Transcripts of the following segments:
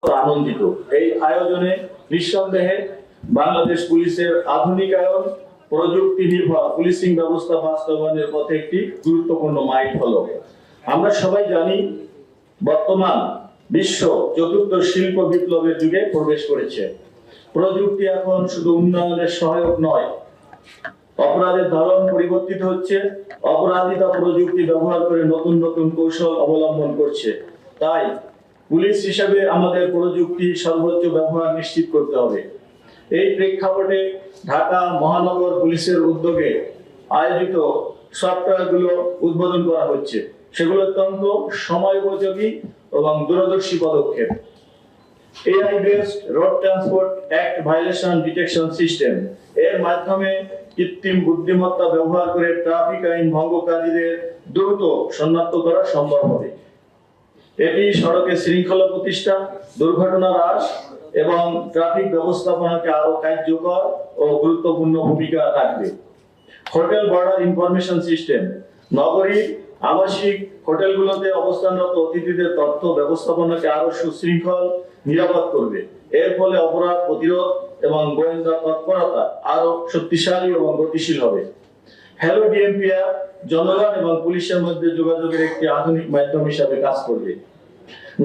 আনন্দিত। এই আয়োজনে নিঃসন্দেহে বাংলাদেশ পুলিশের আধুনিকায়ন, প্রযুক্তি নির্ভর পুলিশিং ব্যবস্থা বাস্তবায়নের পথে একটি গুরুত্বপূর্ণ মাইলফলক। আমরা সবাই জানি, বর্তমান বিশ্ব চতুর্থ শিল্প বিপ্লবের যুগে প্রবেশ করেছে। প্রযুক্তি এখন শুধু উন্নয়নের সহায়ক নয়, অপরাধের ধরন পরিবর্তিত হচ্ছে। অপরাধীরা প্রযুক্তি ব্যবহার করে নতুন নতুন কৌশল অবলম্বন করছে। তাই পুলিশ হিসেবে আমাদের প্রযুক্তি সর্বোচ্চ ব্যবহার নিশ্চিত করতে হবে। এই প্রেক্ষাপটে ঢাকা মহানগর পুলিশের উদ্যোগে আয়োজিত সফটওয়্যারগুলো উদ্বোধন করা হচ্ছে। সেগুলো অত্যন্ত সময়োপযোগী এবং দূরদর্শী পদক্ষেপ। AI based road transport act violation detection system এর মাধ্যমে কৃত্রিম বুদ্ধিমত্তা ব্যবহার করে ট্রাফিক আইন ভঙ্গকারীদের দ্রুত শনাক্ত করা সম্ভব হবে। এটি সড়কে শৃঙ্খলা প্রতিষ্ঠা, দুর্ঘটনা হ্রাস এবং ট্রাফিক ব্যবস্থাপনাকে আরো কার্যকর ও গুরুত্বপূর্ণ ভূমিকা রাখবে। হোটেল বর্ডার ইনফরমেশন সিস্টেম নগরীর আবাসিক হোটেলগুলোতে অবস্থানরত অতিথিদের তথ্য ব্যবস্থাপনাকে আরো সুশৃঙ্খল, নিরাপদ করবে। এর ফলে অপরাধ প্রতিরোধ এবং গোয়েন্দা তৎপরতা আরো শক্তিশালী এবং গতিশীল হবে। হ্যালো ডিএমপি অ্যাপ জনগণ এবং পুলিশের মধ্যে যোগাযোগের একটি আধুনিক মাধ্যম হিসাবে কাজ করবে।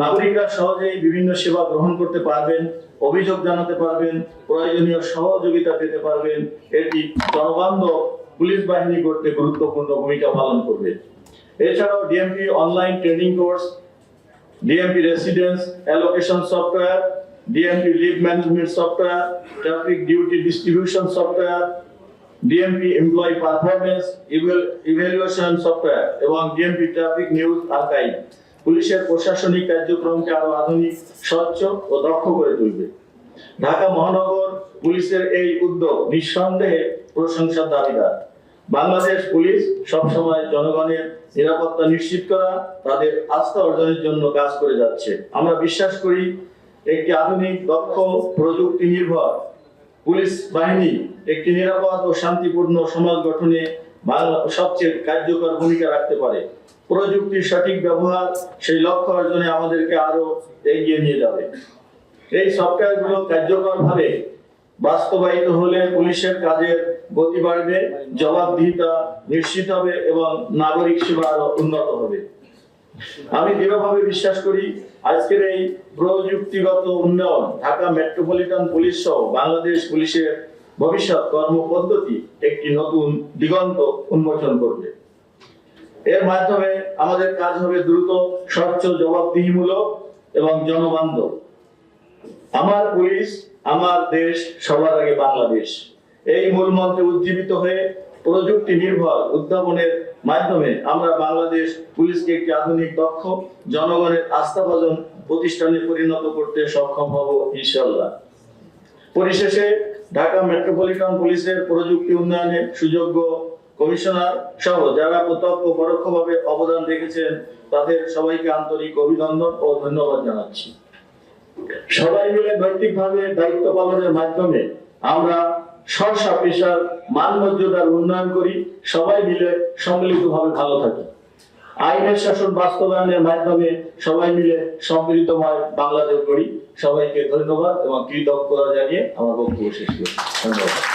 নাগরিকরা সহজেই বিভিন্ন সেবা গ্রহণ করতে পারবেন, অভিযোগ জানাতে পারবেন, প্রয়োজনীয় সহযোগিতা পেতে পারবেন। এটি জনবান্ধব পুলিশ বাহিনী গড়তে গুরুত্বপূর্ণ ভূমিকা পালন করবে। এছাড়াও DMP online training course, DMP residence allocation software, DMP leave management software, traffic duty distribution software, DMP employee performance evaluation software এবং ডিএমপি ট্রাফিক নিউজ আর্কাইভ পুলিশের প্রশাসনিক কার্যক্রমকে আরো আধুনিক, স্বচ্ছ ও দক্ষ করে তুলবে। ঢাকা মহানগর পুলিশের এই উদ্যোগ নিঃসন্দেহে প্রশংসার দাবিদার। বাংলাদেশ পুলিশ সবসময় জনগণের নিরাপত্তা নিশ্চিত করা, তাদের আস্থা অর্জনের জন্য কাজ করে যাচ্ছে। আমরা বিশ্বাস করি, একটি আধুনিক, দক্ষ, প্রযুক্তি নির্ভর পুলিশ বাহিনী একটি নিরাপদ ও শান্তিপূর্ণ সমাজ গঠনে সবচেয়ে কার্যকর ভূমিকা রাখতে পারে। প্রযুক্তির সঠিক ব্যবহার সেই লক্ষ্য অর্জনে আমাদেরকে আরো এগিয়ে নিয়ে যাবে। এই সফটওয়্যারগুলো কার্যকরভাবে বাস্তবায়িত হলে পুলিশের কাজের গতি বাড়বে, জবাবদিহিতা নিশ্চিত হবে এবং নাগরিক সেবা আরো উন্নত হবে। আমি দৃঢ়ভাবে বিশ্বাস করি, আজকের এই প্রযুক্তিগত উন্নয়ন ঢাকা মেট্রোপলিটন পুলিশ সহ বাংলাদেশ পুলিশের ভবিষ্যৎ কর্মপদ্ধতি একটি নতুন দিগন্ত উন্মোচন করবে। এর মাধ্যমে আমাদের কাজ হবে দ্রুত, স্বচ্ছ, জবাবদিহিমূলক এবং জনবান্ধব। আমার পুলিশ, আমার দেশ, সবার আগে বাংলাদেশ, এই মূল মন্ত্রে উজ্জীবিত হয়ে প্রযুক্তি নির্ভর উদ্ভাবনের মাধ্যমে আমরা বাংলাদেশ পুলিশকে একটি আধুনিক, দক্ষ, জনগণের আস্থাভাজন প্রতিষ্ঠানে পরিণত করতে সক্ষম হব ইনশাআল্লাহ। পরিশেষে ঢাকা মেট্রোপলিটন পুলিশের প্রযুক্তি উন্নয়নে সুযোগ্য কমিশনার সহ যারা প্রত্যক্ষ ও পরোক্ষভাবে অবদান রেখেছেন, তাদের সবাইকে আন্তরিক অভিনন্দন ও ধন্যবাদ জানাচ্ছি। সবাই মিলে নৈতিকভাবে দায়িত্ব পালনের মাধ্যমে আমরা স্ব পেশার মান মর্যাদার উন্নয়ন করি, সবাই মিলে সম্মিলিতভাবে ভালো থাকি। আইনের শাসন বাস্তবায়নের মাধ্যমে সবাই মিলে সমৃদ্ধময় বাংলাদেশ গড়ি। সবাইকে ধন্যবাদ এবং কৃতজ্ঞতা জানিয়ে আমার বক্তব্য শেষ করছি। ধন্যবাদ।